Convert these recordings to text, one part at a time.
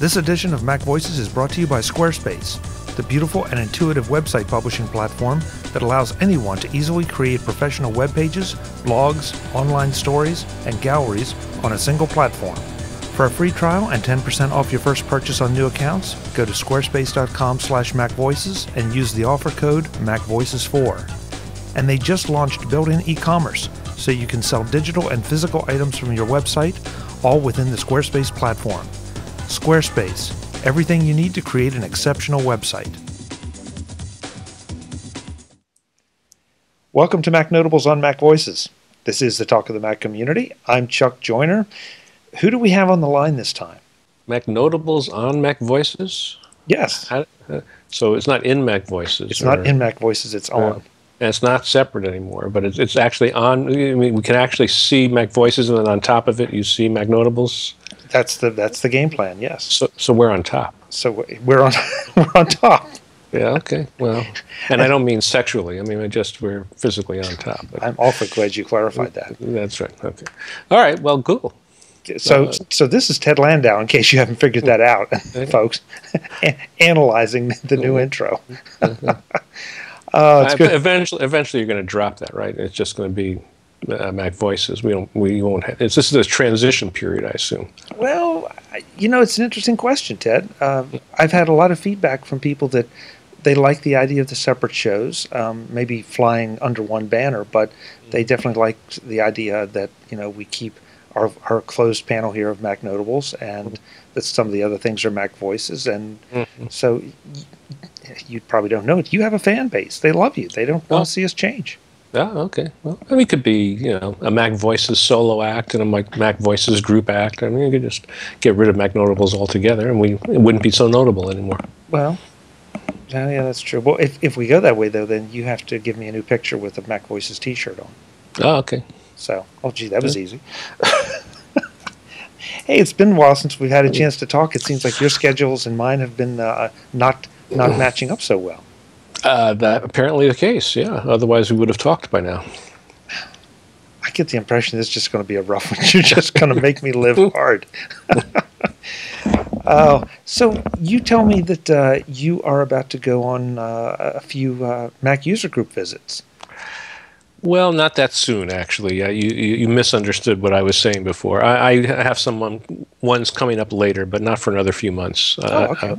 This edition of Mac Voices is brought to you by Squarespace, the beautiful and intuitive website publishing platform that allows anyone to easily create professional web pages, blogs, online stories, and galleries on a single platform. For a free trial and 10% off your first purchase on new accounts, go to squarespace.com/MacVoices and use the offer code MacVoices4. And they just launched built-in e-commerce, so you can sell digital and physical items from your website, all within the Squarespace platform. Squarespace, everything you need to create an exceptional website. Welcome to Mac Notables on Mac Voices. This is the Talk of the Mac community. I'm Chuck Joyner. Who do we have on the line this time? Mac Notables on Mac Voices? Yes. So it's not in Mac Voices? It's not in Mac Voices, it's on. And it's not separate anymore, but it's actually on. I mean, we can actually see Mac Voices, and then on top of it, you see Mac Notables. That's the game plan. Yes. So we're on top. So we're on we're on top. Yeah. Okay. Well, and I don't mean sexually. I mean we're physically on top. I'm awfully glad you clarified that. That's right. Okay. All right. Well, cool. So this is Ted Landau, in case you haven't figured that out, folks. Analyzing the new intro. It's good. Eventually, you're going to drop that, right? It's just going to be Mac Voices. We won't. This is a transition period, I assume. Well, it's an interesting question, Ted. I've had a lot of feedback from people that they like the idea of the separate shows, maybe flying under one banner, but they definitely like the idea that we keep our closed panel here of Mac Notables, and that some of the other things are Mac Voices, and so. You probably don't know it. You have a fan base. They love you. They don't want to see us change. Oh, okay. Well, I mean, it could be, a Mac Voices solo act and a Mac Voices group act. I mean, you could just get rid of Mac Notables altogether, and it wouldn't be so notable anymore. Well, yeah, that's true. Well, if we go that way, though, then you have to give me a new picture with a Mac Voices T-shirt on. Oh, okay. So, gee, that was easy. Hey, it's been a while since we've had a chance to talk. It seems like your schedules and mine have been not matching up so well. That apparently the case, yeah. Otherwise, we would have talked by now. I get the impression this is just going to be a rough one. You're just going to make me live hard. So you tell me that you are about to go on a few Mac user group visits. Well, not that soon, actually. You misunderstood what I was saying before. I have ones coming up later, but not for another few months. Okay.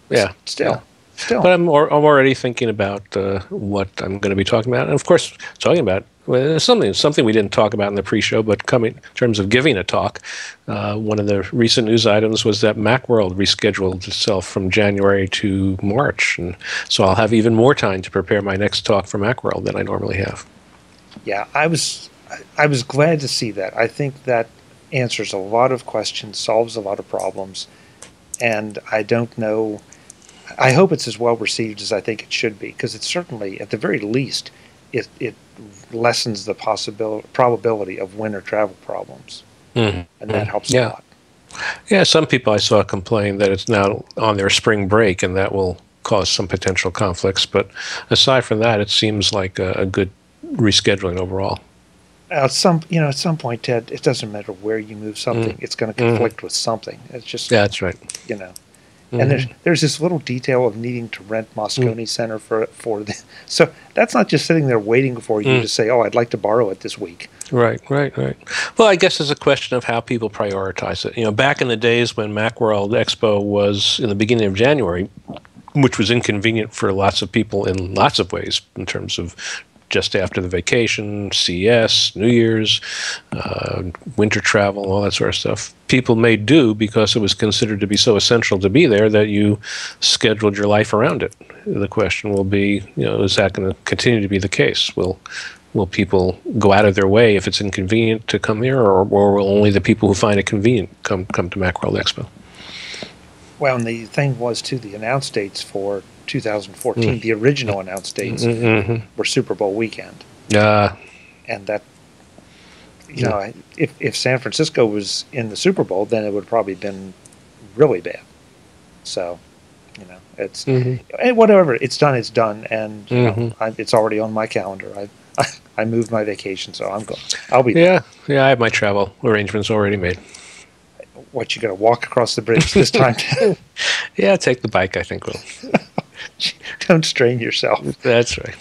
Yeah. Still. But I'm already thinking about what I'm going to be talking about. And, of course, something we didn't talk about in the pre-show, but coming in terms of giving a talk, one of the recent news items was that Macworld rescheduled itself from January to March. And so I'll have even more time to prepare my next talk for Macworld than I normally have. Yeah, I was glad to see that. I think that answers a lot of questions, solves a lot of problems, and I don't know. I hope it's as well received as I think it should be, because it's certainly, at the very least, it lessens the probability of winter travel problems, and that helps a lot. Yeah, some people I saw complain that it's now on their spring break, and that will cause some potential conflicts. But aside from that, it seems like a good rescheduling overall. At some point, Ted, it doesn't matter where you move something; it's going to conflict with something. It's just that's right. And there's this little detail of needing to rent Moscone Center for so that's not just sitting there waiting for you to say, "Oh, I'd like to borrow it this week." Right. Well, I guess it's a question of how people prioritize it. Back in the days when Macworld Expo was in the beginning of January, which was inconvenient for lots of people in lots of ways, in terms of just after the vacation, CES, New Year's, winter travel, all that sort of stuff. People made do because it was considered to be so essential to be there that you scheduled your life around it. The question will be, is that going to continue to be the case? Will people go out of their way if it's inconvenient to come here, or will only the people who find it convenient come to Macworld Expo? Well, and the thing was, too, the announce dates for 2014, the original announce dates were Super Bowl weekend. And that, if San Francisco was in the Super Bowl, then it would have probably been really bad. So, it's whatever. It's done. It's done, and it's already on my calendar. I moved my vacation, so I'm going. I'll be there. Yeah. I have my travel arrangements already made. What, you got to walk across the bridge this time? Yeah, take the bike, I think. Don't strain yourself. That's right.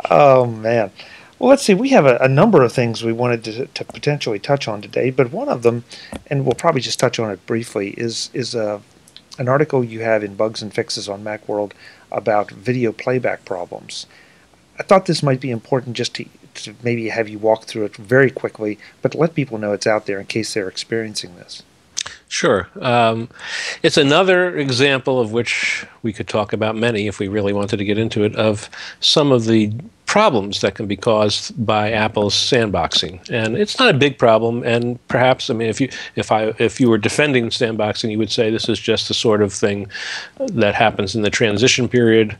Oh, man. Well, let's see. We have a number of things we wanted to potentially touch on today, but one of them, and we'll probably just touch on it briefly, is an article you have in Bugs and Fixes on Macworld about video playback problems. I thought this might be important just to maybe have you walk through it very quickly, but let people know it's out there in case they're experiencing this. Sure. It's another example of which we could talk about many if we really wanted to get into it, of some of the problems that can be caused by Apple's sandboxing. And it's not a big problem, and perhaps, I mean, if you were defending sandboxing, you would say this is just the sort of thing that happens in the transition period,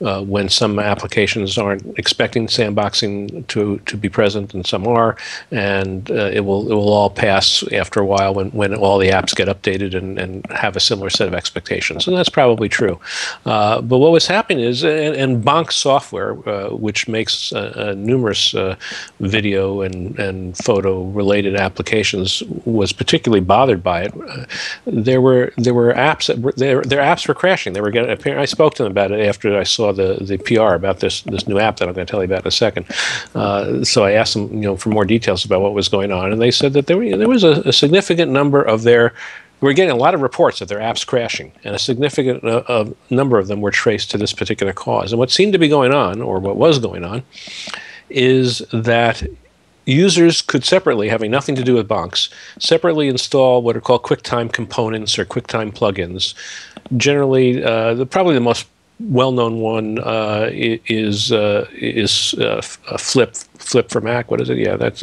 when some applications aren't expecting sandboxing to be present and some are, and it will all pass after a while when all the apps get updated and have a similar set of expectations. And that's probably true. But what was happening is, and Bonk Software, which makes numerous video and photo related applications, was particularly bothered by it. There were apps their apps were crashing. They were getting. I spoke to them about it after I saw the PR about this new app that I'm going to tell you about in a second. So I asked them, for more details about what was going on, and they said that there was a significant number of we're getting a lot of reports of their apps crashing, and a significant number of them were traced to this particular cause. And what seemed to be going on, or what was going on, is that users could separately, having nothing to do with Bonks, separately install what are called QuickTime components or QuickTime plugins. Generally, probably the most well-known one is Flip for Mac. What is it? Yeah, that's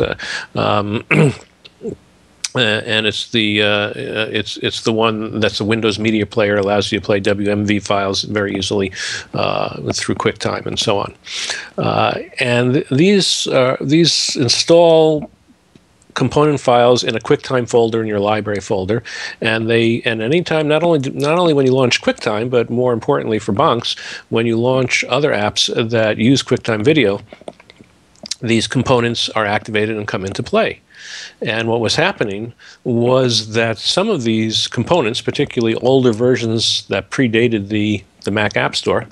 and it's the one that's the Windows media player, allows you to play WMV files very easily through QuickTime and so on. And these install component files in a QuickTime folder in your library folder, and anytime, not only when you launch QuickTime, but more importantly for Bonks, when you launch other apps that use QuickTime video, these components are activated and come into play. And what was happening was that some of these components, particularly older versions that predated the Mac App Store,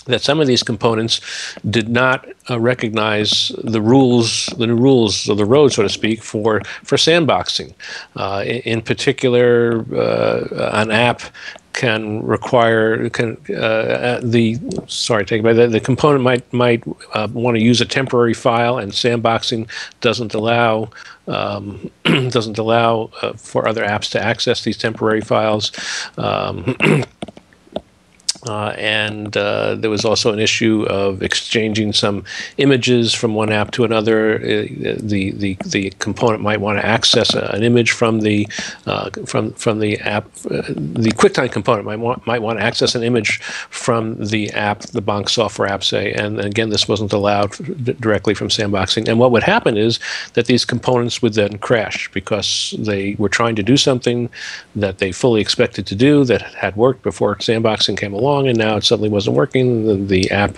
that some of these components did not recognize the new rules of the road, so to speak, for sandboxing. In particular, an app can require the component might want to use a temporary file, and sandboxing doesn't allow for other apps to access these temporary files. And there was also an issue of exchanging some images from one app to another. The component might want to access an image from the app. The QuickTime component might want to access an image from the app, the Bonk software app, say. And again, this wasn't allowed directly from sandboxing. And what would happen is that these components would then crash because they were trying to do something that they fully expected to do that had worked before sandboxing came along, and now it suddenly wasn't working. The app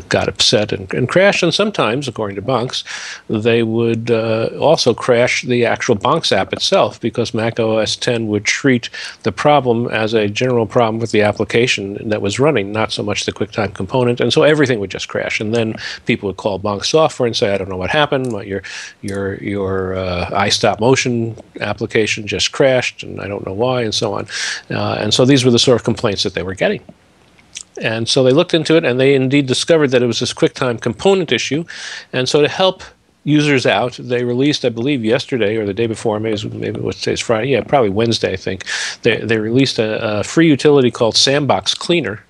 got upset and crashed, and sometimes, according to Bonks, they would also crash the actual Bonks app itself, because Mac OS X would treat the problem as a general problem with the application that was running, not so much the QuickTime component, and so everything would just crash. And then people would call Bonk software and say, I don't know what happened, your iStop Motion application just crashed, and I don't know why, and so on. And so these were the sort of complaints that they were getting. And so they looked into it, and they indeed discovered that it was this QuickTime component issue. And so to help users out, they released, I believe, yesterday or the day before, maybe today's Friday, yeah, probably Wednesday, I think. They released a free utility called Sandbox Cleaner.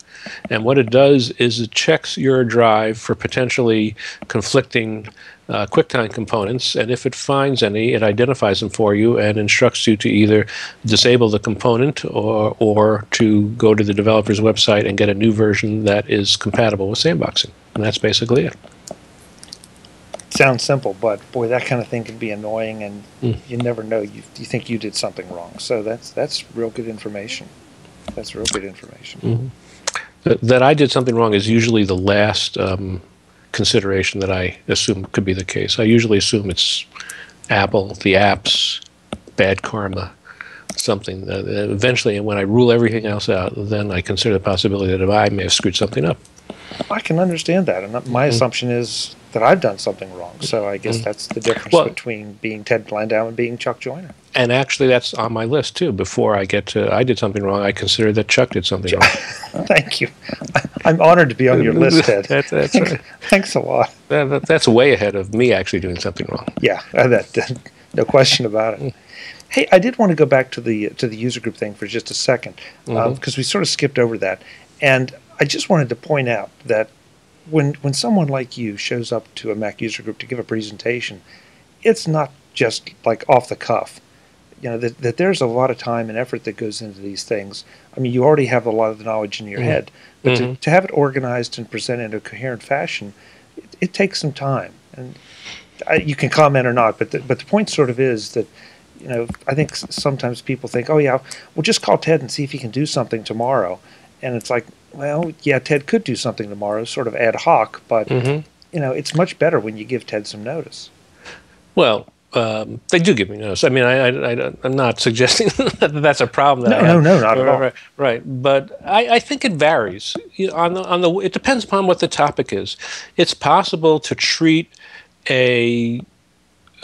And what it does is it checks your drive for potentially conflicting QuickTime components, and if it finds any, it identifies them for you and instructs you to either disable the component or to go to the developer's website and get a new version that is compatible with sandboxing. And that's basically it. Sounds simple, but boy, that kind of thing can be annoying, and you never know. You think you did something wrong. So that's real good information. That's real good information. Mm-hmm. That I did something wrong is usually the last consideration that I assume could be the case. I usually assume it's Apple, the apps, bad karma, something. Eventually, when I rule everything else out, then I consider the possibility that I may have screwed something up. I can understand that, and my assumption is that I've done something wrong. So I guess that's the difference between being Ted Landau and being Chuck Joyner. And actually, that's on my list too. Before I get to I did something wrong, I consider that Chuck did something wrong. Thank you. I'm honored to be on your list, Ted. That's right. Thanks a lot. That's way ahead of me actually doing something wrong. Yeah, no question about it. Hey, I did want to go back to the user group thing for just a second, because we sort of skipped over that. And I just wanted to point out that when someone like you shows up to a Mac user group to give a presentation, it's not just like off the cuff. You know, that there's a lot of time and effort that goes into these things. I mean, you already have a lot of the knowledge in your head, but to have it organized and presented in a coherent fashion, it takes some time. And you can comment or not, but the point sort of is that, you know, I think sometimes people think, oh yeah, we'll just call Ted and see if he can do something tomorrow. And it's like, well, yeah, Ted could do something tomorrow, sort of ad hoc, but you know, it's much better when you give Ted some notice. Well, they do give me notice. I mean, I'm not suggesting that that's a problem. No, not at all. Right, but I think it varies. It depends upon what the topic is. It's possible to treat a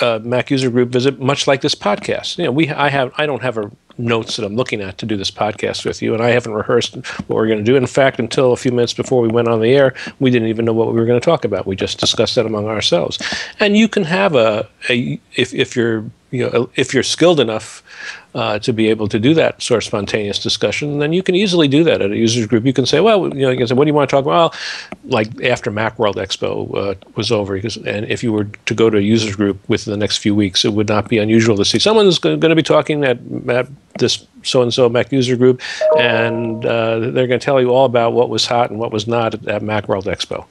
Mac user group visit much like this podcast. You know, I don't have notes that I'm looking at to do this podcast with you, and I haven't rehearsed what we're going to do. In fact, until a few minutes before we went on the air, we didn't even know what we were going to talk about. We just discussed that among ourselves. And you can have if you're skilled enough to be able to do that sort of spontaneous discussion, then you can easily do that at a users group. You can say, well, you know, you can say, what do you want to talk about? Well, like after Macworld Expo was over, and if you were to go to a users group within the next few weeks, it would not be unusual to see someone who's going to be talking at this so-and-so Mac user group, and they're going to tell you all about what was hot and what was not at Macworld Expo.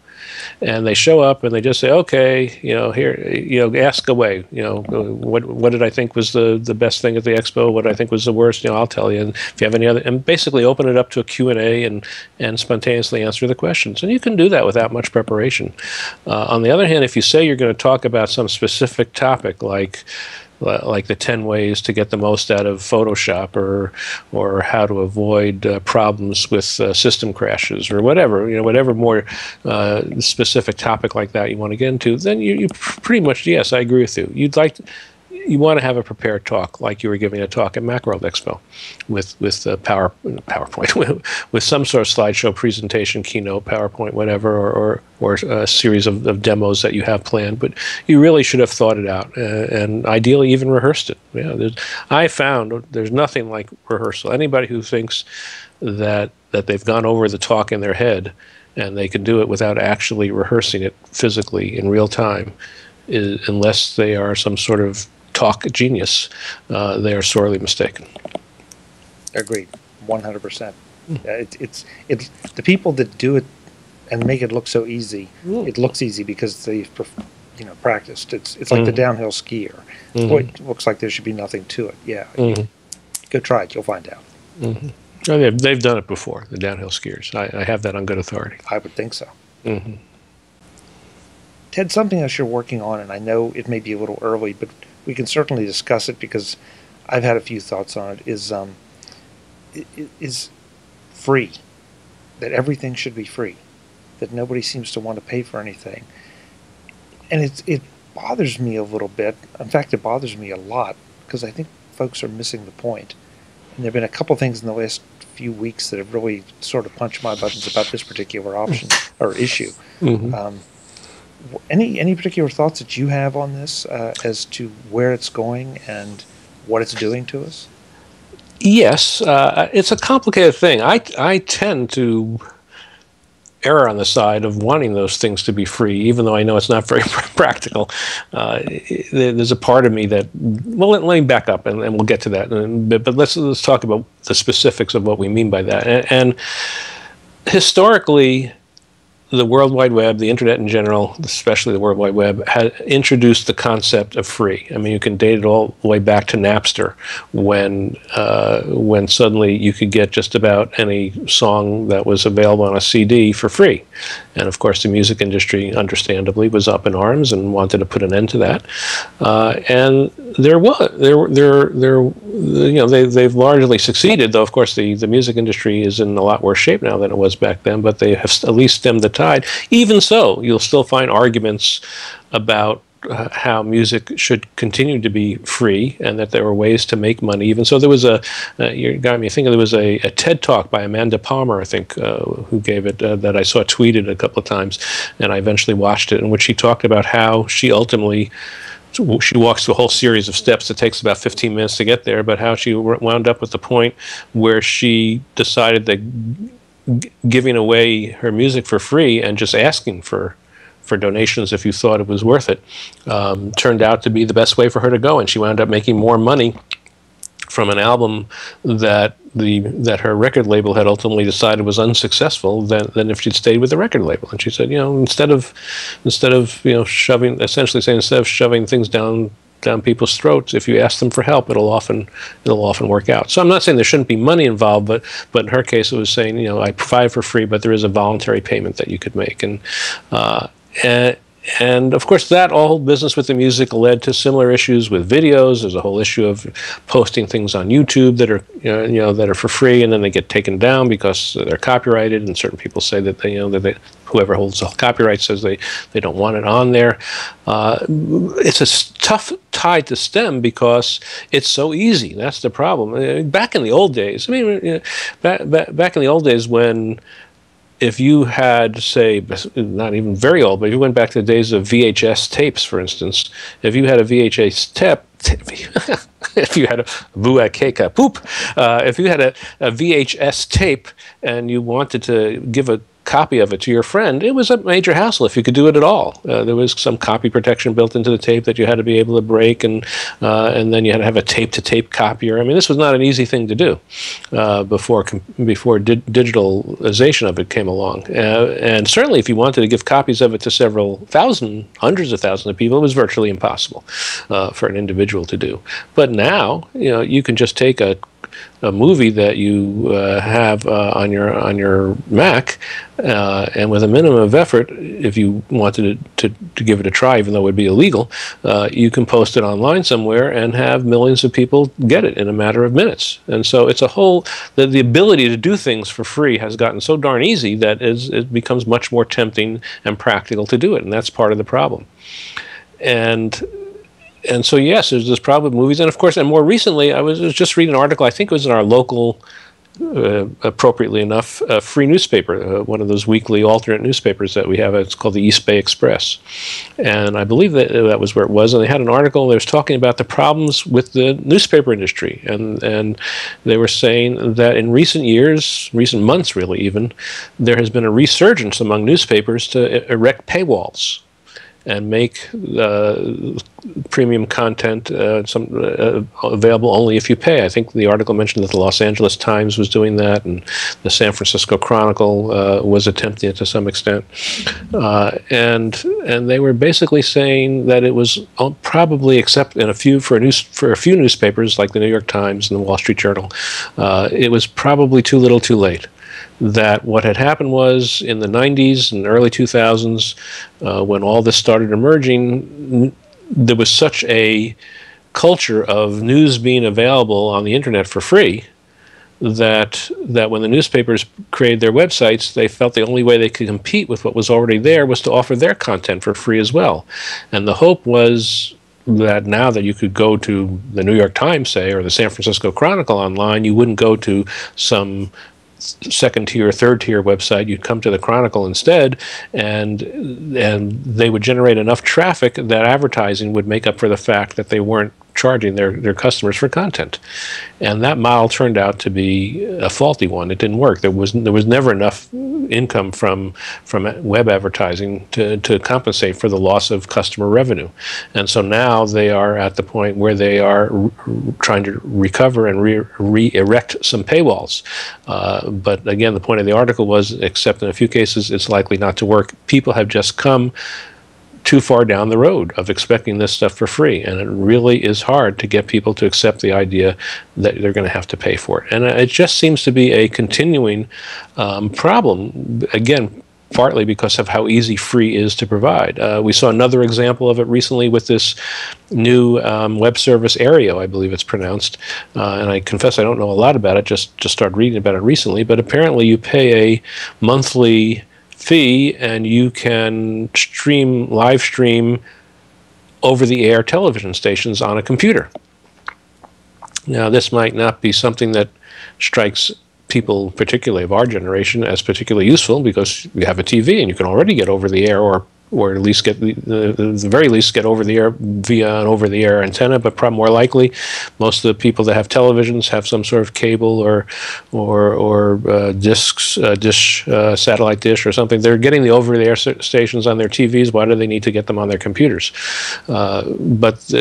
And they show up and they just say, okay, you know, here, you know, ask away. You know, what did I think was the best thing at the expo? What I think was the worst? You know, I'll tell you. And if you have any other, and basically open it up to a Q&A and spontaneously answer the questions. And you can do that without much preparation. On the other hand, if you say you're going to talk about some specific topic, like the 10 ways to get the most out of Photoshop, or how to avoid problems with system crashes, or whatever more specific topic like that you want to get into, then you pretty much, yes, I agree with you. You want to have a prepared talk, like you were giving a talk at Macworld Expo, with PowerPoint, with some sort of slideshow presentation, keynote, PowerPoint, whatever, or a series of demos that you have planned. But you really should have thought it out, and ideally even rehearsed it. Yeah, I found there's nothing like rehearsal. Anybody who thinks that they've gone over the talk in their head and they can do it without actually rehearsing it physically in real time, unless they are some sort of talk genius, they are sorely mistaken. Agreed, 100%. It's the people that do it and make it look so easy. It looks easy because they've practiced. It's like the downhill skier. Boy, it looks like there should be nothing to it. Yeah, go try it. You'll find out. Oh, they've done it before. The downhill skiers. I have that on good authority. I would think so. Ted, something else you're working on, and I know it may be a little early, but we can certainly discuss it because I've had a few thoughts on it, is free, that everything should be free, that nobody seems to want to pay for anything. And it bothers me a little bit. In fact, it bothers me a lot because I think folks are missing the point. And there have been a couple things in the last few weeks that have really sort of punched my buttons about this particular option or issue. Any particular thoughts that you have on this as to where it's going and what it's doing to us? Yes, it's a complicated thing. I tend to err on the side of wanting those things to be free, even though I know it's not very practical. There's a part of me that, well, let me back up and we'll get to that. But let's talk about the specifics of what we mean by that. And historically, the World Wide Web, the internet in general, especially the World Wide Web, had introduced the concept of free. I mean, you can date it all the way back to Napster, when suddenly you could get just about any song that was available on a CD for free. And of course, the music industry, understandably, was up in arms and wanted to put an end to that. And they've largely succeeded, though of course the music industry is in a lot worse shape now than it was back then, but they have at least stemmed the tide. Even so, you'll still find arguments about how music should continue to be free, and that there were ways to make money. Even so, there was you got me thinking, there was a TED Talk by Amanda Palmer, I think, who gave it, that I saw tweeted a couple of times, and I eventually watched it, in which she talked about how she ultimately, she walks through a whole series of steps that takes about 15 minutes to get there, but how she wound up at the point where she decided that giving away her music for free and just asking for donations if you thought it was worth it turned out to be the best way for her to go, and she wound up making more money from an album that her record label had ultimately decided was unsuccessful than if she'd stayed with the record label. And she said, instead of shoving things down people's throats, if you ask them for help, it'll often work out. So I'm not saying there shouldn't be money involved, but in her case, it was saying, I provide for free, but there is a voluntary payment that you could make. And of course, that whole business with the music led to similar issues with videos. There's a whole issue of posting things on YouTube that are that are for free, and then they get taken down because they're copyrighted. And certain people say that whoever holds the copyright says they don't want it on there. It's a tough tide to stem because it's so easy. That's the problem. Back in the old days, back in the old days when, if you had, say, not even very old, but if you went back to the days of VHS tapes, for instance, if you had a VHS tape, if you had if you had a VHS tape and you wanted to give a copy of it to your friend, it was a major hassle if you could do it at all. There was some copy protection built into the tape that you had to be able to break, and then you had to have a tape-to-tape copier. I mean, this was not an easy thing to do before digitalization of it came along. And certainly, if you wanted to give copies of it to several thousand, hundreds of thousands of people, it was virtually impossible for an individual to do. But now, you can just take a movie that you have on your Mac, and with a minimum of effort, if you wanted to give it a try, even though it would be illegal, you can post it online somewhere and have millions of people get it in a matter of minutes. And so it's the ability to do things for free has gotten so darn easy that it becomes much more tempting and practical to do it, and that's part of the problem. And so, yes, there's this problem with movies. And, of course, and more recently, I was just reading an article, I think it was in our local, appropriately enough, free newspaper, one of those weekly alternate newspapers that we have. It's called the East Bay Express. And I believe that was where it was. And they had an article that was talking about the problems with the newspaper industry. And they were saying that in recent years, recent months really even, there has been a resurgence among newspapers to erect paywalls and make premium content available only if you pay. I think the article mentioned that the Los Angeles Times was doing that, and the San Francisco Chronicle was attempting it to some extent. And they were basically saying that it was probably, except in for a few newspapers like the New York Times and the Wall Street Journal, it was probably too little too late. That what had happened was in the 90s and early 2000s, when all this started emerging, there was such a culture of news being available on the internet for free that when the newspapers created their websites, they felt the only way they could compete with what was already there was to offer their content for free as well. And the hope was that now that you could go to the New York Times, say, or the San Francisco Chronicle online, you wouldn't go to some second-tier, third-tier website. You'd come to the Chronicle instead, and they would generate enough traffic that advertising would make up for the fact that they weren't charging their customers for content. And that model turned out to be a faulty one. It didn't work. There was never enough income from web advertising to compensate for the loss of customer revenue. And so now they are at the point where they are trying to recover and re-erect some paywalls. But again, the point of the article was, except in a few cases, it's likely not to work. People have just come too far down the road of expecting this stuff for free, and it really is hard to get people to accept the idea that they're going to have to pay for it. And it just seems to be a continuing problem, again, partly because of how easy free is to provide. We saw another example of it recently with this new web service, Aereo, I believe it's pronounced. And I confess I don't know a lot about it, just started reading about it recently, but apparently you pay a monthly fee and you can live stream over-the-air television stations on a computer. Now, this might not be something that strikes people, particularly of our generation, as particularly useful, because you have a TV and you can already get over-the-air, or at least get the very least get over the air via an over-the-air antenna. But probably more likely, most of the people that have televisions have some sort of cable or satellite dish or something. They're getting the over-the-air stations on their TVs. Why do they need to get them on their computers? But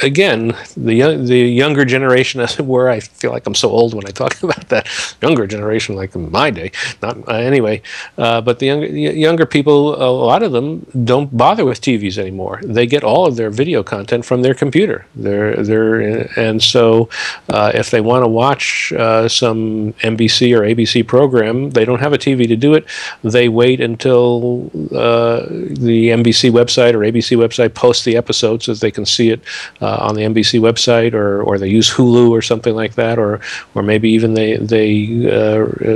again, the younger generation, as it were, I feel like I'm so old when I talk about that younger generation, like in my day. Not anyway, but the younger people, a lot of them don't bother with TVs anymore. They get all of their video content from their computer. And so if they want to watch some NBC or ABC program, they don't have a TV to do it. They wait until the NBC website or ABC website posts the episode so that they can see it on the NBC website, or they use Hulu or something like that, or maybe even they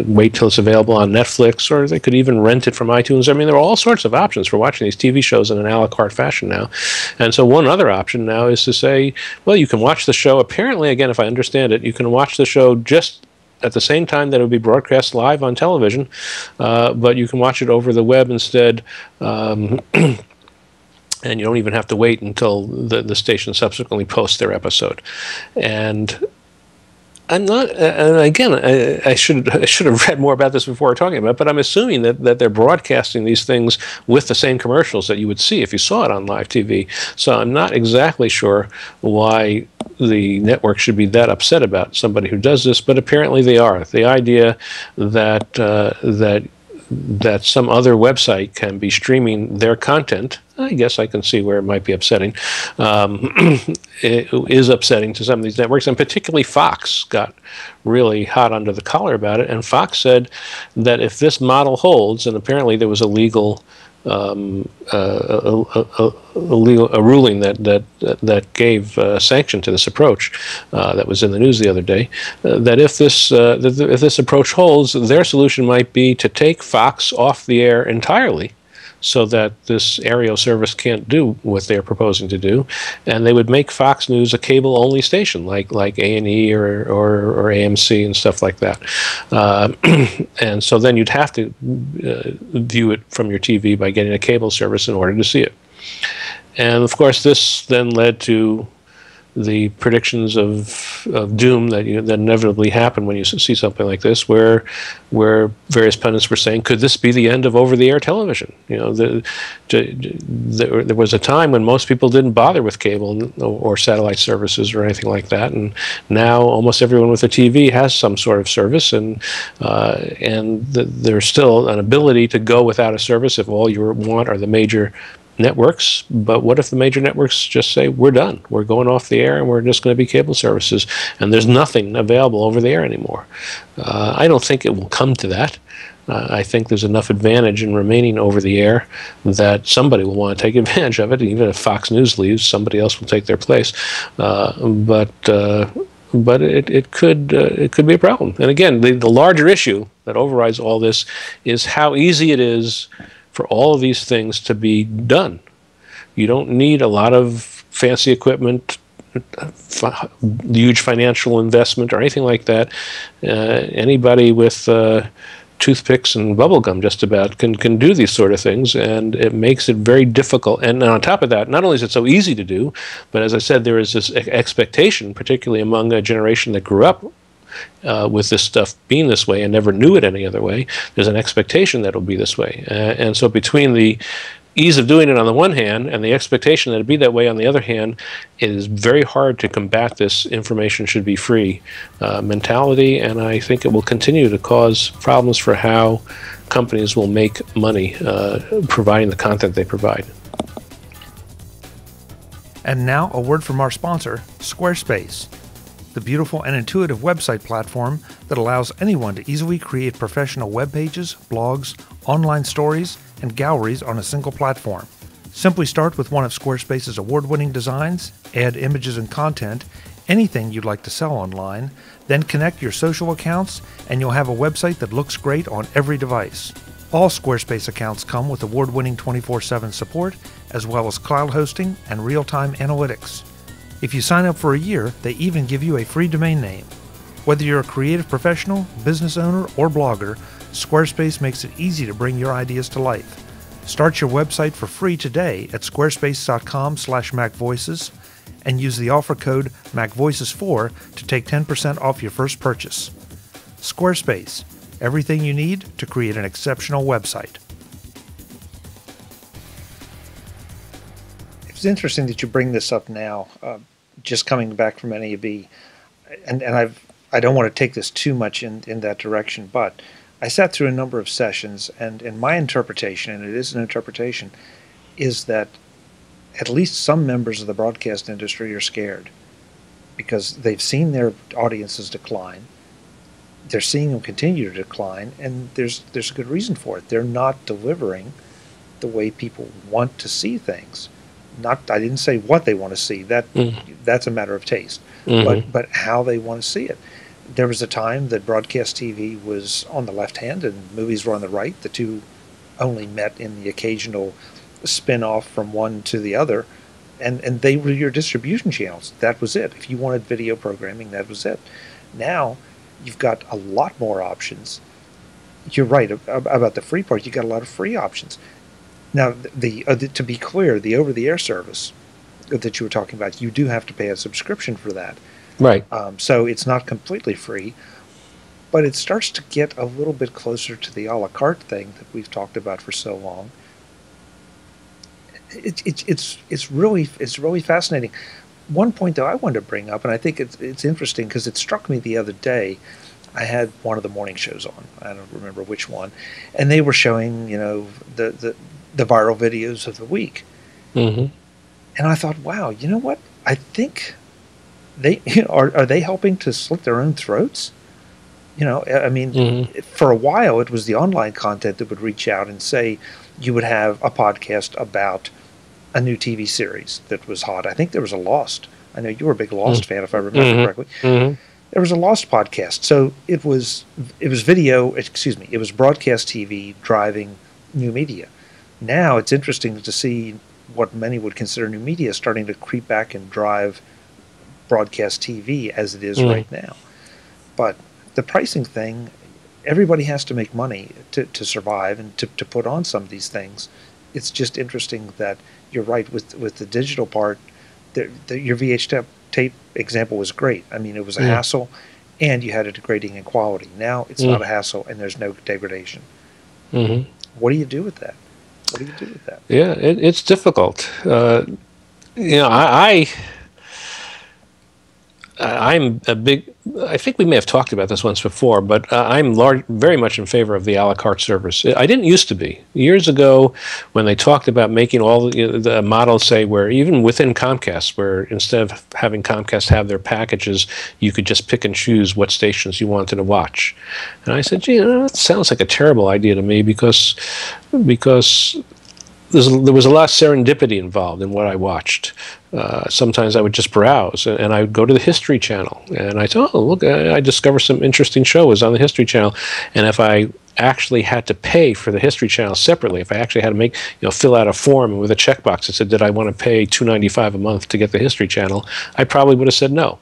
wait till it's available on Netflix, or they could even rent it from iTunes. I mean, there are all sorts of options for watching these TV shows in an a la carte fashion now. And so one other option now is to say, well, you can watch the show, apparently, again, if I understand it, you can watch the show just at the same time that it would be broadcast live on television, but you can watch it over the web instead, and you don't even have to wait until the station subsequently posts their episode. And I'm not, and again, I should have read more about this before talking about it, but I'm assuming that they're broadcasting these things with the same commercials that you would see if you saw it on live TV. So I'm not exactly sure why the network should be that upset about somebody who does this, but apparently they are. The idea that that some other website can be streaming their content, I guess I can see where it might be upsetting. It is upsetting to some of these networks, and particularly Fox got really hot under the collar about it. And Fox said that if this model holds, and apparently there was a legal a ruling that gave sanction to this approach that was in the news the other day, that if this approach holds, their solution might be to take Fox off the air entirely, so that this Aereo service can't do what they're proposing to do, and they would make Fox News a cable-only station, like A&E or AMC and stuff like that. And so then you'd have to view it from your TV by getting a cable service in order to see it. And of course, this then led to the predictions of doom that inevitably happen when you see something like this, where various pundits were saying, could this be the end of over-the-air television? You know, there was a time when most people didn't bother with cable or satellite services or anything like that, and now almost everyone with a TV has some sort of service, and there's still an ability to go without a service if all you want are the major networks. But what if the major networks just say, we're done, we're going off the air, and we're just going to be cable services, and there's nothing available over the air anymore? I don't think it will come to that. I think there's enough advantage in remaining over the air that somebody will want to take advantage of it. Even if Fox News leaves, somebody else will take their place. But it could be a problem. And again, the larger issue that overrides all this is how easy it is for all of these things to be done. You don't need a lot of fancy equipment, huge financial investment, or anything like that. Anybody with toothpicks and bubblegum just about can do these sort of things, and it makes it very difficult. And on top of that, not only is it so easy to do, but as I said, there is this expectation, particularly among a generation that grew up with this stuff being this way and never knew it any other way. There's an expectation that it'll be this way. And so between the ease of doing it on the one hand and the expectation that it'd be that way on the other hand, it is very hard to combat this information should be free mentality, and I think it will continue to cause problems for how companies will make money providing the content they provide. And now a word from our sponsor, Squarespace, the beautiful and intuitive website platform that allows anyone to easily create professional web pages, blogs, online stories, and galleries on a single platform. Simply start with one of Squarespace's award-winning designs, add images and content, anything you'd like to sell online, then connect your social accounts, and you'll have a website that looks great on every device. All Squarespace accounts come with award-winning 24/7 support, as well as cloud hosting and real-time analytics. If you sign up for a year, they even give you a free domain name. Whether you're a creative professional, business owner, or blogger, Squarespace makes it easy to bring your ideas to life. Start your website for free today at squarespace.com/MacVoices and use the offer code MacVoices4 to take 10% off your first purchase. Squarespace, everything you need to create an exceptional website. It's interesting that you bring this up now, just coming back from NAB, and I don't want to take this too much in that direction, but I sat through a number of sessions, and my interpretation, and it is an interpretation, is that at least some members of the broadcast industry are scared because they've seen their audiences decline. They're seeing them continue to decline, and there's a good reason for it. They're not delivering the way people want to see things. I didn't say what they want to see. That's a matter of taste, but how they want to see it. There was a time that broadcast TV was on the left hand and movies were on the right. The two only met in the occasional spin-off from one to the other, and they were your distribution channels. That was it. If you wanted video programming, that was it. Now, you've got a lot more options. You're right about the free part. You've got a lot of free options. Now, to be clear, the over-the-air service that you were talking about, you do have to pay a subscription for that. Right. So it's not completely free, but it starts to get a little bit closer to the a la carte thing that we've talked about for so long. It's really fascinating. One point though I wanted to bring up, and I think it's interesting because it struck me the other day. I had one of the morning shows on. I don't remember which one, and they were showing the viral videos of the week, and I thought, wow, you know what? I think they are they helping to slit their own throats? I mean, for a while it was the online content that would reach out and say you would have a podcast about a new TV series that was hot. I think there was a Lost. I know you were a big Lost fan, if I remember correctly. There was a Lost podcast, so it was video. Excuse me, it was broadcast TV driving new media. Now it's interesting to see what many would consider new media starting to creep back and drive broadcast TV as it is right now. But the pricing thing, everybody has to make money to survive and to put on some of these things. It's just interesting that you're right with the digital part. Your VH tape example was great. I mean, it was a hassle, and you had a degrading in quality. Now it's not a hassle, and there's no degradation. What do you do with that? What do you do with that? Yeah, it's difficult. I'm a big. I think we may have talked about this once before, but I'm very much in favor of the a la carte service. I didn't used to be. Years ago, when they talked about making all the models, say, where even within Comcast, where instead of having Comcast have their packages, you could just pick and choose what stations you wanted to watch. And I said, gee, that sounds like a terrible idea to me because there was a lot of serendipity involved in what I watched. Sometimes I would just browse, and I would go to the History Channel, and I thought, oh, look, I discovered some interesting shows on the History Channel. And if I actually had to pay for the History Channel separately, if I actually had to fill out a form with a checkbox that said, did I want to pay $2.95 a month to get the History Channel, I probably would have said no.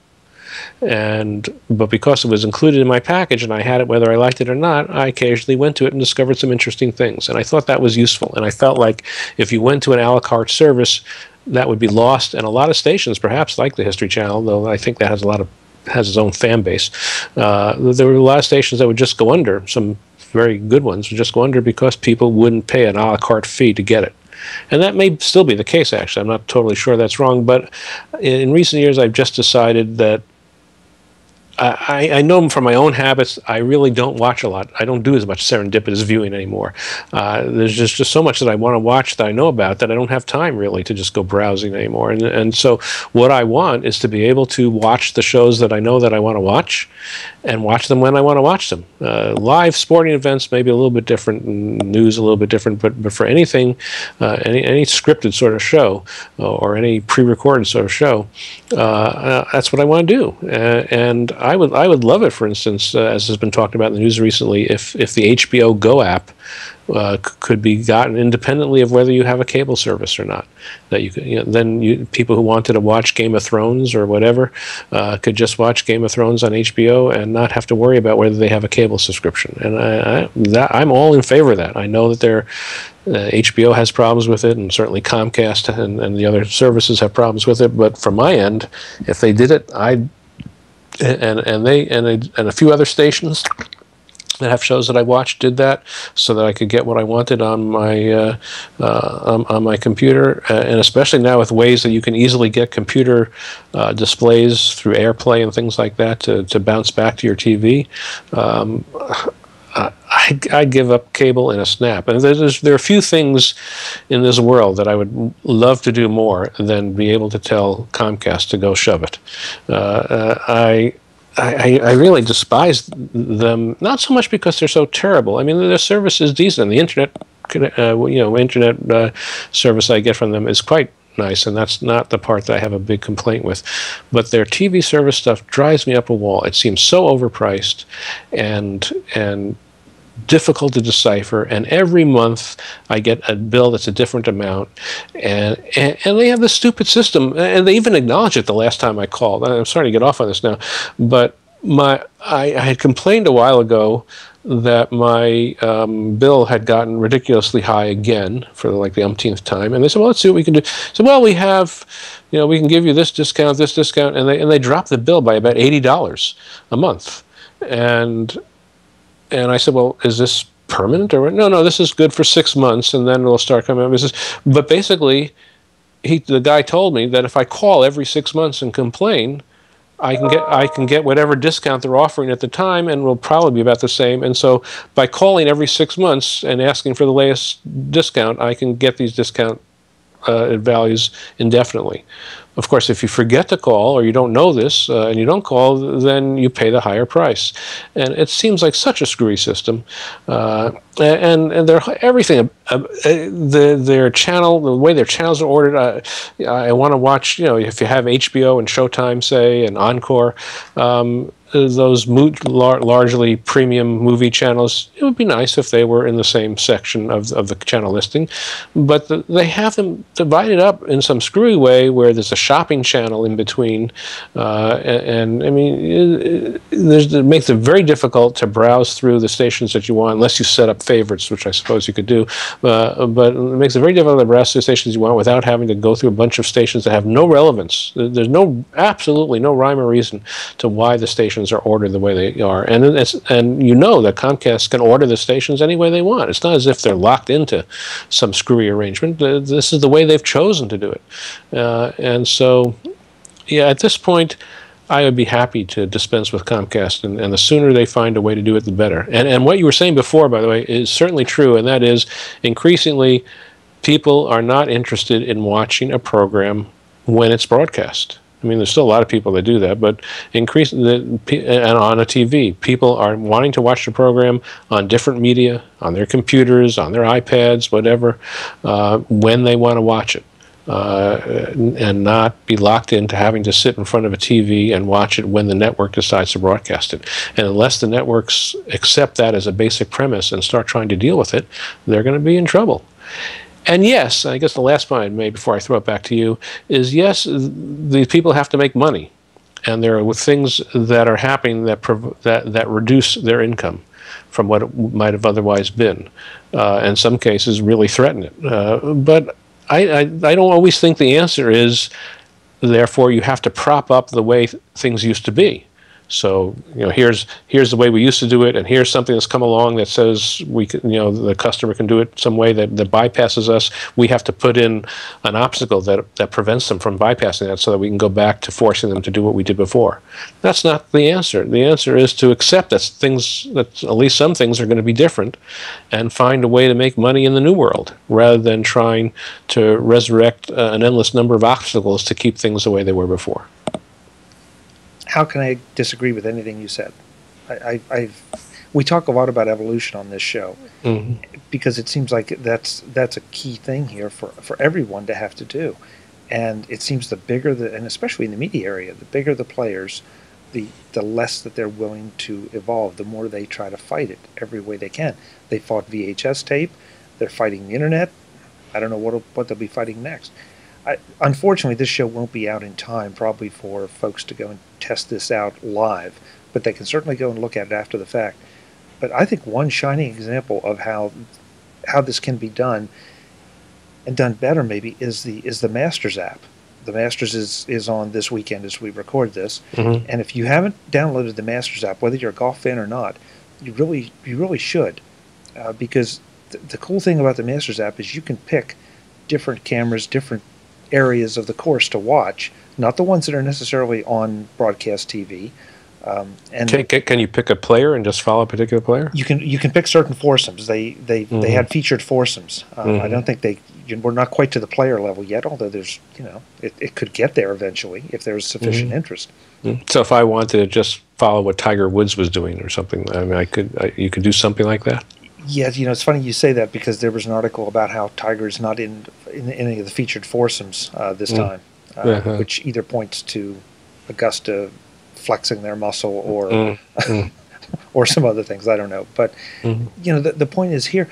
But because it was included in my package and I had it whether I liked it or not, I occasionally went to it and discovered some interesting things. And I thought that was useful. And I felt like if you went to an a la carte service, that would be lost. And a lot of stations, perhaps like the History Channel, though I think that has its own fan base, there were a lot of stations that would just go under. Some very good ones would just go under because people wouldn't pay an a la carte fee to get it. And that may still be the case, actually. I'm not totally sure that's wrong. But in recent years, I've just decided that I know from my own habits, I really don't watch a lot. I don't do as much serendipitous viewing anymore. There's just so much that I want to watch that I know about that I don't have time really to just go browsing anymore. And so what I want is to be able to watch the shows that I know that I want to watch and watch them when I want to watch them. Live sporting events may be a little bit different, and news a little bit different, but for anything, any scripted sort of show or any pre-recorded sort of show, that's what I want to do. And I would love it, for instance, as has been talked about in the news recently, if the HBO Go app could be gotten independently of whether you have a cable service or not. That you could, then people who wanted to watch Game of Thrones or whatever could just watch Game of Thrones on HBO and not have to worry about whether they have a cable subscription. And I'm all in favor of that. I know that HBO has problems with it, and certainly Comcast and the other services have problems with it. But from my end, if they did it, and a few other stations that have shows that I watched did that, so that I could get what I wanted on my computer, and especially now with ways that you can easily get computer displays through AirPlay and things like that to bounce back to your TV. I'd give up cable in a snap. And there are few things in this world that I would love to do more than be able to tell Comcast to go shove it. I really despise them, not so much because they're so terrible. I mean, their service is decent. The internet, internet service I get from them is quite nice, and that's not the part that I have a big complaint with. But their TV service stuff drives me up a wall. It seems so overpriced and difficult to decipher, and every month I get a bill that's a different amount, and they have this stupid system, and they even acknowledged it the last time I called. I'm starting to get off on this now, but I had complained a while ago that my bill had gotten ridiculously high again for like the umpteenth time, and they said, well, let's see what we can do. So, well, we have, we can give you this discount, and they dropped the bill by about $80 a month, and I said, well, is this permanent? Or no, this is good for 6 months, and then it'll start coming up. But basically, the guy told me that if I call every 6 months and complain, I can get whatever discount they're offering at the time, and will probably be about the same. And so by calling every 6 months and asking for the latest discount, I can get these discount values indefinitely. Of course, if you forget to call or you don't know this and you don't call, then you pay the higher price. And it seems like such a screwy system. And everything, their channel, the way their channels are ordered. I want to watch, if you have HBO and Showtime, say, and Encore, those largely premium movie channels, it would be nice if they were in the same section of the channel listing, but they have them divided up in some screwy way where there's a shopping channel in between, and I mean, it makes it very difficult to browse through the stations that you want, unless you set up favorites, which I suppose you could do, but it makes it very difficult to browse through the stations you want without having to go through a bunch of stations that have no relevance. There's absolutely no rhyme or reason to why the station are ordered the way they are, and that Comcast can order the stations any way they want. It's not as if they're locked into some screwy arrangement. This is the way they've chosen to do it, and so, at this point, I would be happy to dispense with Comcast, and the sooner they find a way to do it, the better. And what you were saying before, by the way, is certainly true, and that is increasingly people are not interested in watching a program when it's broadcast. I mean, there's still a lot of people that do that, but and on a TV, people are wanting to watch the program on different media, on their computers, on their iPads, whatever, when they want to watch it, and not be locked into having to sit in front of a TV and watch it when the network decides to broadcast it. And unless the networks accept that as a basic premise and start trying to deal with it, they're going to be in trouble. And yes, I guess the last point I made before I throw it back to you is, yes, these people have to make money. and there are things that are happening that reduce their income from what it might have otherwise been. In some cases, really threaten it. But I don't always think the answer is, therefore, you have to prop up the way things used to be. So, here's the way we used to do it, and here's something that's come along that says we can, the customer can do it some way that bypasses us. We have to put in an obstacle that prevents them from bypassing that, so that we can go back to forcing them to do what we did before. That's not the answer. The answer is to accept that at least some things are going to be different, and find a way to make money in the new world, rather than trying to resurrect an endless number of obstacles to keep things the way they were before. How can I disagree with anything you said? We talk a lot about evolution on this show, because it seems like that's a key thing here for everyone to have to do. And it seems the bigger and especially in the media area, the bigger the players, the less that they're willing to evolve, the more they try to fight it every way they can. They fought VHS tape. They're fighting the internet. I don't know what they'll be fighting next. Unfortunately, this show won't be out in time probably for folks to go and test this out live, but they can certainly go and look at it after the fact. But I think one shining example of how this can be done, and done better maybe, is the Masters app. The Masters is on this weekend as we record this, and if you haven't downloaded the Masters app, whether you're a golf fan or not, you really should, because the cool thing about the Masters app is you can pick different cameras, different areas of the course to watch, not the ones that are necessarily on broadcast TV. And can you pick a player and just follow a particular player? You can pick certain foursomes. They had featured foursomes. I don't think we're not quite to the player level yet, although there's it could get there eventually if there's sufficient interest. So if I wanted to just follow what Tiger Woods was doing or something, I mean, you could do something like that. Yeah, it's funny you say that, because there was an article about how Tiger is not in any of the featured foursomes this time, which either points to Augusta flexing their muscle or or some other things. I don't know. But, the point is here,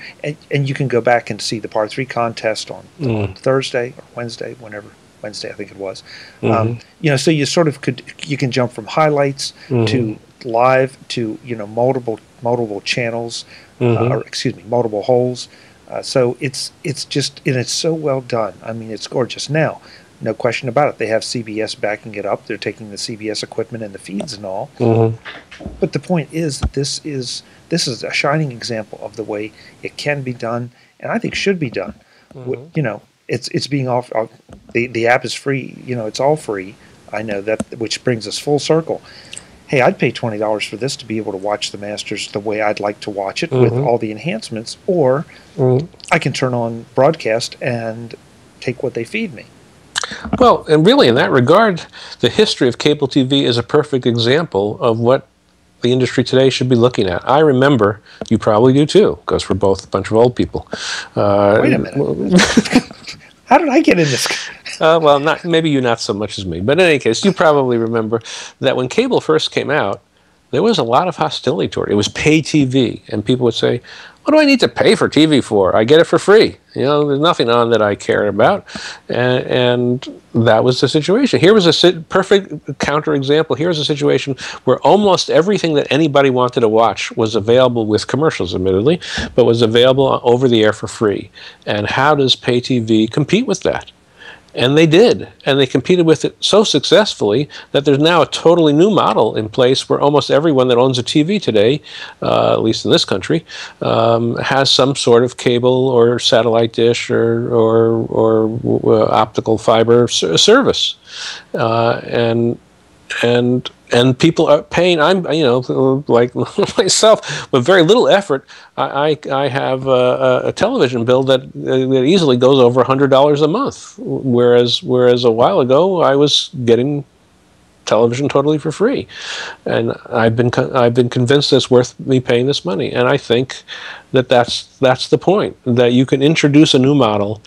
and you can go back and see the par 3 contest on Thursday or Wednesday, Wednesday I think it was. So you sort of you can jump from highlights to live to, multiple channels. Multiple holes. So it's just, and it's so well done. I mean, it's gorgeous. Now, no question about it, they have CBS backing it up. They're taking the CBS equipment and the feeds and all. But the point is that this is a shining example of the way it can be done, and I think should be done. It's being off. The app is free. It's all free. I know that, which brings us full circle. Hey, I'd pay $20 for this to be able to watch the Masters the way I'd like to watch it, with all the enhancements, or I can turn on broadcast and take what they feed me. Well, and really in that regard, the history of cable TV is a perfect example of what the industry today should be looking at. I remember, you probably do too, because we're both a bunch of old people. Wait a minute. How did I get in this? Well, maybe you not so much as me, but in any case, you probably remember that when cable first came out, there was a lot of hostility toward it. It was pay TV, and people would say, "What do I need to pay for TV for? I get it for free. There's nothing on that I care about," and that was the situation. Here was a perfect counterexample. Here's a situation where almost everything that anybody wanted to watch was available, with commercials, admittedly, but was available over the air for free. And how does pay TV compete with that? And they did, and they competed with it so successfully that there's now a totally new model in place where almost everyone that owns a TV today, at least in this country, has some sort of cable or satellite dish or optical fiber service, and people are paying. I'm, like myself, with very little effort, I have a television bill that easily goes over $100 a month. Whereas a while ago, I was getting television totally for free, and I've been convinced it's worth me paying this money. And I think that's the point, that you can introduce a new model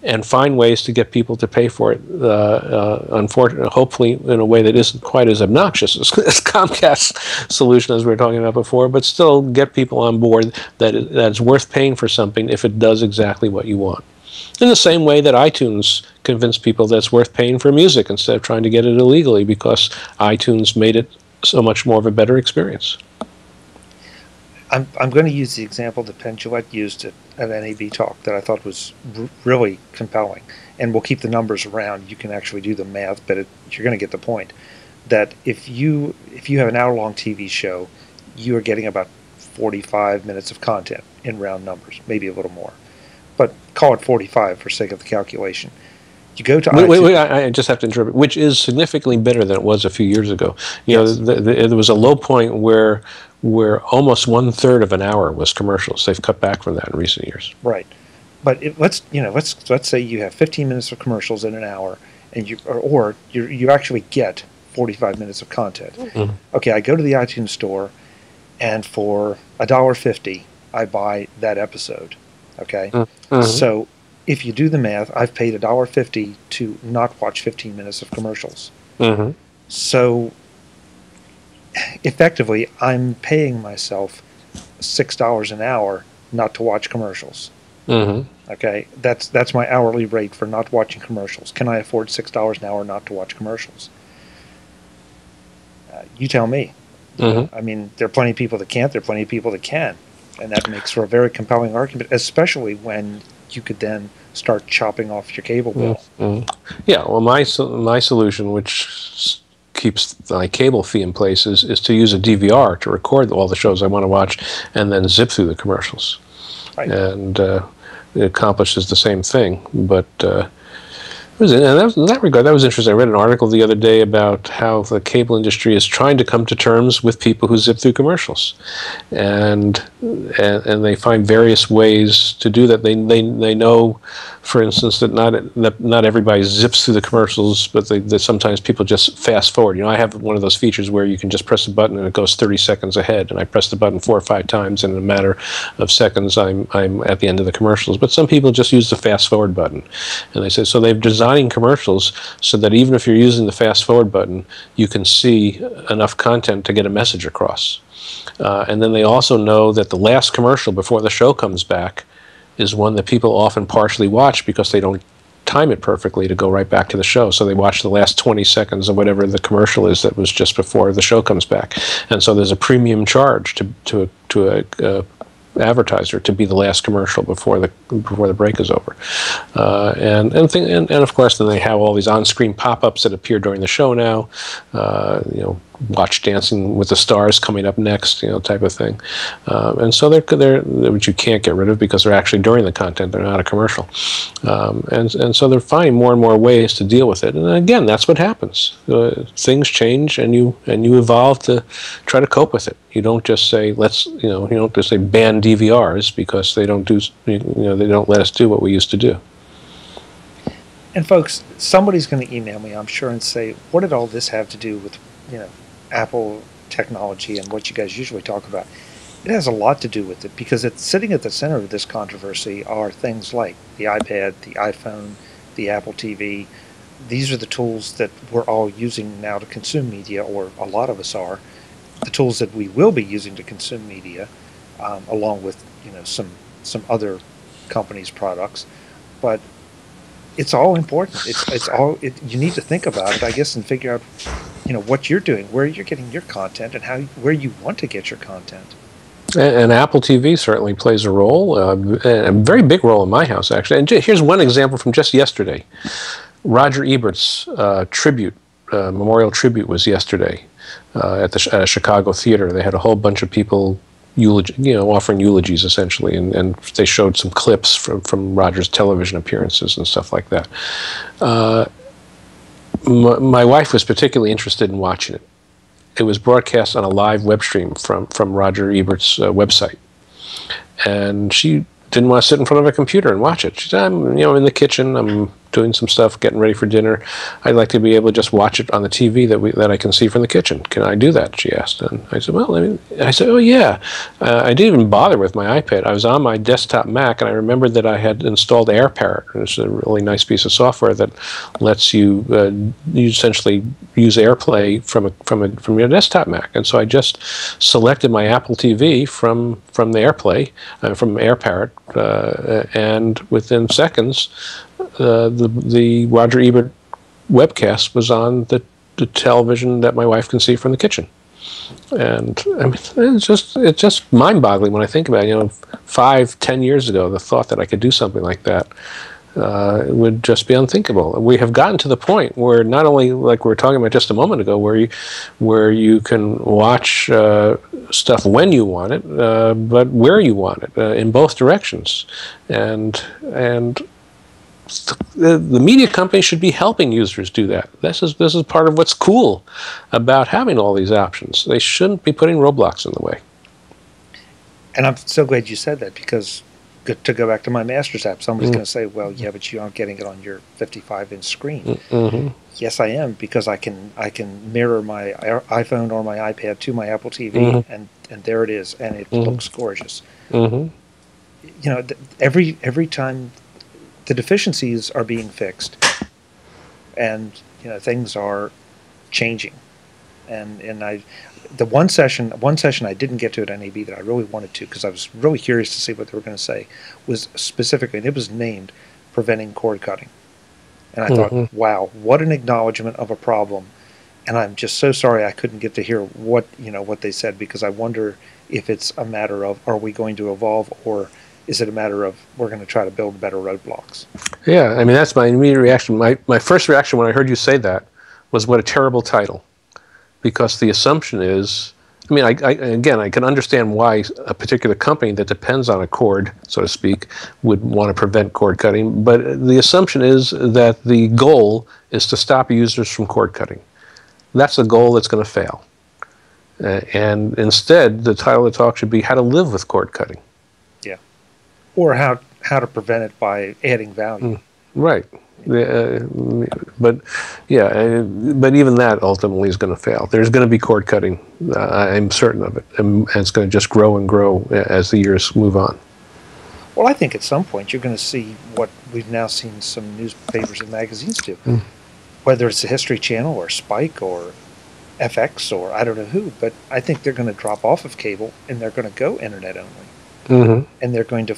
and find ways to get people to pay for it, unfortunately, hopefully in a way that isn't quite as obnoxious as Comcast's solution, as we were talking about before, but still get people on board that it's worth paying for something if it does exactly what you want. In the same way that iTunes convinced people that it's worth paying for music instead of trying to get it illegally, because iTunes made it so much more of a better experience. I'm going to use the example that Penn Jillette used at NAB Talk that I thought was really compelling, and we'll keep the numbers around. You can actually do the math, but you're going to get the point. That if you have an hour-long TV show, you are getting about 45 minutes of content in round numbers, maybe a little more, but call it 45 for sake of the calculation. You go to iTunes. Wait, I just have to interrupt, which is significantly better than it was a few years ago. Yes. There was a low point where almost 1/3 of an hour was commercials. They've cut back from that in recent years. Right, but let's say you have 15 minutes of commercials in an hour, and you actually get 45 minutes of content. Mm-hmm. Okay, I go to the iTunes store, and for $1.50, I buy that episode. Okay, mm-hmm. So if you do the math, I've paid $1.50 to not watch 15 minutes of commercials. Mm-hmm. So effectively, I'm paying myself $6 an hour not to watch commercials. Mm-hmm. Okay, that's my hourly rate for not watching commercials. Can I afford $6 an hour not to watch commercials? You tell me. Mm-hmm. I mean, there are plenty of people that can't. There are plenty of people that can, and that makes for a very compelling argument, especially when you could then start chopping off your cable bill. Mm-hmm. Yeah. Well, my solution, which keeps my cable fee in place, is to use a DVR to record all the shows I want to watch, and then zip through the commercials. Right. And it accomplishes the same thing, but. In that regard, that was interesting. I read an article the other day about how the cable industry is trying to come to terms with people who zip through commercials, and they find various ways to do that. They know, for instance, that not everybody zips through the commercials, but that sometimes people just fast forward. I have one of those features where you can just press a button and it goes 30 seconds ahead, and I press the button 4 or 5 times, and in a matter of seconds, I'm at the end of the commercials. But some people just use the fast forward button, and they say so they've designing commercials so that even if you're using the fast forward button, you can see enough content to get a message across. And then they also know that the last commercial before the show comes back is one that people often partially watch because they don't time it perfectly to go right back to the show. So they watch the last 20 seconds of whatever the commercial is that was just before the show comes back. And so there's a premium charge to a advertiser to be the last commercial before the break is over, and of course then they have all these on-screen pop-ups that appear during the show now. Watch Dancing with the Stars coming up next, type of thing, and so they're which you can't get rid of because they're actually during the content. They're not a commercial, and so they're finding more and more ways to deal with it. And again, that's what happens. Things change, and you evolve to try to cope with it. You don't just say you don't just say ban DVRs because they don't they don't let us do what we used to do. And folks, somebody's going to email me, I'm sure, and say, "What did all this have to do with Apple technology and what you guys usually talk about?" It has a lot to do with it, because it's sitting at the center of this controversy are things like the iPad, the iPhone, the Apple TV. These are the tools that we're all using now to consume media, or a lot of us are. The tools that we will be using to consume media, along with some other companies' products, but it's all important. You need to think about it, I guess, and figure out what you're doing, where you're getting your content, and where you want to get your content. And Apple TV certainly plays a role, a very big role in my house, actually. And here's one example from just yesterday. Roger Ebert's memorial tribute was yesterday at a Chicago theater. They had a whole bunch of people offering eulogies, essentially, and they showed some clips from Roger's television appearances and stuff like that. My wife was particularly interested in watching it. It was broadcast on a live web stream from Roger Ebert's website, and she didn't want to sit in front of a computer and watch it. She said, "I'm in the kitchen. I'm doing some stuff, getting ready for dinner, I'd like to be able to just watch it on the TV that I can see from the kitchen. Can I do that? She asked. And I said, well, I said, oh, yeah. I didn't even bother with my iPad. I was on my desktop Mac, and I remembered that I had installed AirParrot. It's a really nice piece of software that lets you essentially use AirPlay from your desktop Mac. And so I just selected my Apple TV from the AirPlay, from AirParrot, and within seconds, the Roger Ebert webcast was on the television that my wife can see from the kitchen. And I mean, it's just mind-boggling when I think about it. 5-10 years ago, the thought that I could do something like that would just be unthinkable. We have gotten to the point where not only, like we were talking about just a moment ago, where you can watch stuff when you want it, but where you want it, in both directions, and the media company should be helping users do that. This is part of what's cool about having all these options. They shouldn't be putting roadblocks in the way. And I'm so glad you said that, because to go back to my Masters app, somebody's going to say, well, yeah, but you aren't getting it on your 55-inch screen. Mm-hmm. Yes, I am, because I can mirror my iPhone or my iPad to my Apple TV, mm-hmm. and there it is, and it mm-hmm. looks gorgeous. Mm-hmm. Every time the deficiencies are being fixed, and things are changing, and the one session I didn't get to at NAB that I really wanted to, because I was really curious to see what they were going to say, was specifically, and it was named preventing cord cutting, and I mm-hmm. thought, wow, what an acknowledgement of a problem, and I'm just so sorry I couldn't get to hear what they said, because I wonder if it's a matter of, are we going to evolve, or is it a matter of we're going to try to build better roadblocks? Yeah, I mean, that's my immediate reaction. My first reaction when I heard you say that was, what a terrible title. Because the assumption is, I mean, I can understand why a particular company that depends on a cord, so to speak, would want to prevent cord cutting. But the assumption is that the goal is to stop users from cord cutting. That's a goal that's going to fail. And instead, the title of the talk should be how to live with cord cutting. Yeah. Or how to prevent it by adding value. Right. But even that ultimately is going to fail. There's going to be cord cutting. I'm certain of it, and it's going to just grow and grow as the years move on. Well, I think at some point you're going to see what we've now seen some newspapers and magazines do, whether it's the History Channel or Spike or FX or I don't know who. But I think they're going to drop off of cable and they're going to go internet only. Mm-hmm. And they're going to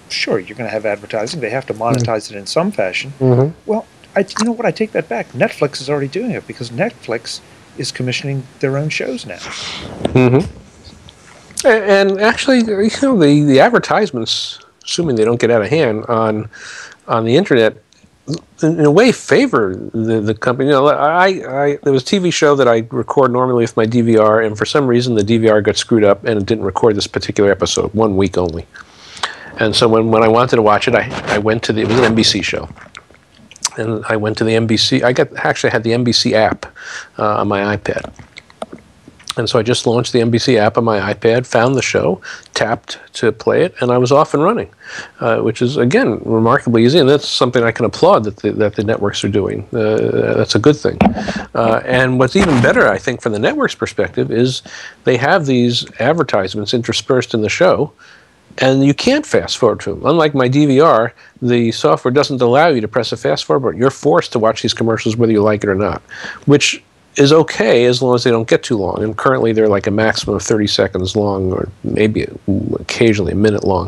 sure, you're going to have advertising. They have to monetize it in some fashion. Mm-hmm. Well, I take that back. Netflix is already doing it, because Netflix is commissioning their own shows now. Mm-hmm. And actually, the advertisements, assuming they don't get out of hand on the internet, in a way favor the company. There was a TV show that I record normally with my DVR, and for some reason the DVR got screwed up and it didn't record this particular episode, 1 week only. And so when I wanted to watch it, I went to it was an NBC show. And I went to the NBC. I had the NBC app on my iPad. And so I just launched the NBC app on my iPad, found the show, tapped to play it, and I was off and running, which is, again, remarkably easy. And that's something I can applaud that the networks are doing. That's a good thing. And what's even better, I think, from the network's perspective, is they have these advertisements interspersed in the show, and you can't fast forward to them. Unlike my DVR, the software doesn't allow you to press a fast forward button. You're forced to watch these commercials whether you like it or not, which is okay as long as they don't get too long. And currently they're like a maximum of 30 seconds long, or maybe occasionally a minute long.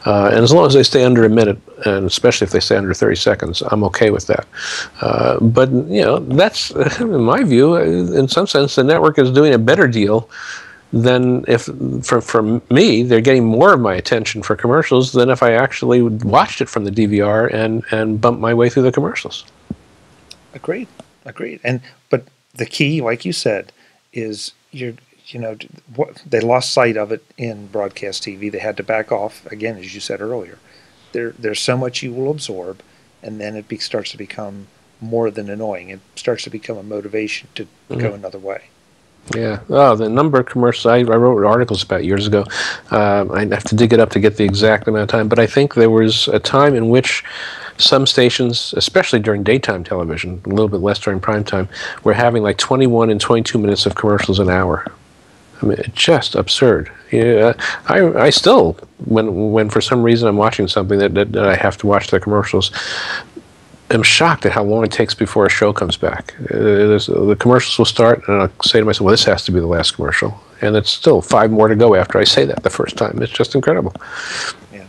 And as long as they stay under a minute, and especially if they stay under 30 seconds, I'm okay with that. But that's, in my view, in some sense, the network is doing a better deal than if, for me, they're getting more of my attention for commercials than if I actually watched it from the DVR and bumped my way through the commercials. Agreed. But the key, like you said, is they lost sight of it in broadcast TV. They had to back off, again, as you said earlier. There's so much you will absorb, and then it starts to become more than annoying. It starts to become a motivation to go another way. Yeah. Oh, the number of commercials I wrote articles about years ago. I have to dig it up to get the exact amount of time, but I think there was a time in which some stations, especially during daytime television, a little bit less during prime time, were having like 21 and 22 minutes of commercials an hour. I mean, it's just absurd. Yeah, I still, when for some reason I'm watching something that I have to watch the commercials, I'm shocked at how long it takes before a show comes back. The commercials will start, and I'll say to myself, well, this has to be the last commercial. And it's still 5 more to go after I say that the first time. It's just incredible. Yeah.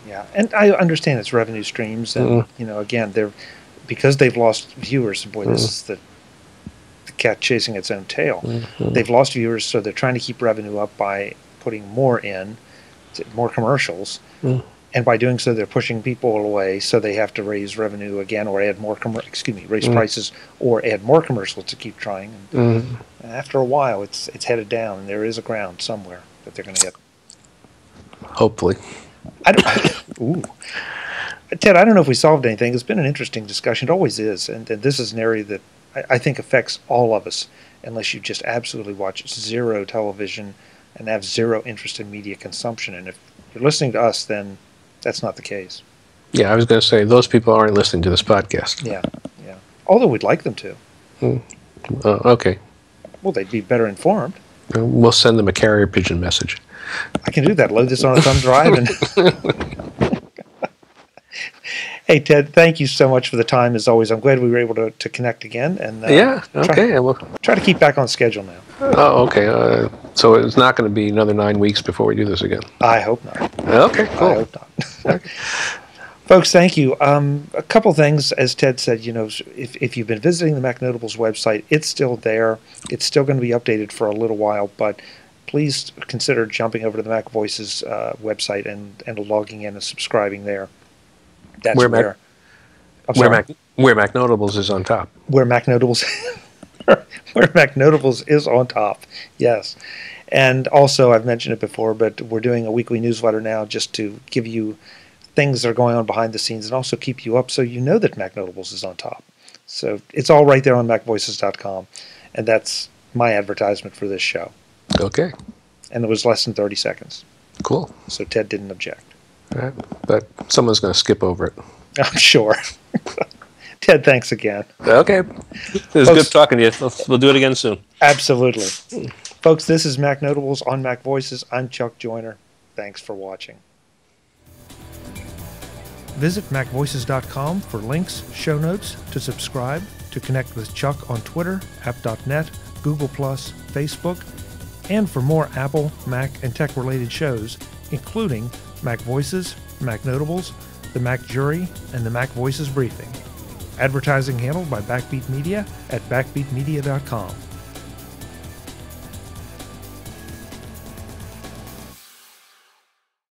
Yeah. And I understand it's revenue streams. And, again, because they've lost viewers, boy, this is the cat chasing its own tail. They've lost viewers, so they're trying to keep revenue up by putting more commercials. And by doing so, they're pushing people away, so they have to raise revenue again or add more raise prices or add more commercials to keep trying. And after a while, it's headed down, and there is a ground somewhere that they're going to hit. Hopefully. Ted, I don't know if we solved anything. It's been an interesting discussion. It always is. And this is an area that I think affects all of us, unless you just absolutely watch zero television and have zero interest in media consumption. And if you're listening to us, then that's not the case. Yeah, I was going to say, those people aren't listening to this podcast. Yeah. Although we'd like them to. Okay. Well, they'd be better informed. We'll send them a carrier pigeon message. I can do that. Load this on a thumb drive. And Hey, Ted, thank you so much for the time, as always. I'm glad we were able to connect again. And try to keep back on schedule now. Oh, okay. So it's not going to be another 9 weeks before we do this again? I hope not. Okay, cool. I hope not. Okay. Folks, thank you. A couple things, as Ted said, if you've been visiting the Mac Notables website, it's still there. It's still going to be updated for a little while, but please consider jumping over to the MacVoices website and logging in and subscribing there. That's where Mac Notables is on top. Where Mac Notables is on top. Yes. And also, I've mentioned it before, but we're doing a weekly newsletter now just to give you things that are going on behind the scenes and also keep you up so you know that Mac Notables is on top. So it's all right there on MacVoices.com. And that's my advertisement for this show. Okay. And it was less than 30 seconds. Cool. So Ted didn't object. All right. But someone's going to skip over it. I'm sure. Ted, thanks again. Okay. It was good talking to you. We'll do it again soon. Absolutely. Folks, this is Mac Notables on Mac Voices. I'm Chuck Joyner. Thanks for watching. Visit MacVoices.com for links, show notes, to subscribe, to connect with Chuck on Twitter, app.net, Google+, Facebook, and for more Apple, Mac, and tech-related shows, including Mac Voices, Mac Notables, the Mac Jury, and the Mac Voices Briefing. Advertising handled by Backbeat Media at backbeatmedia.com.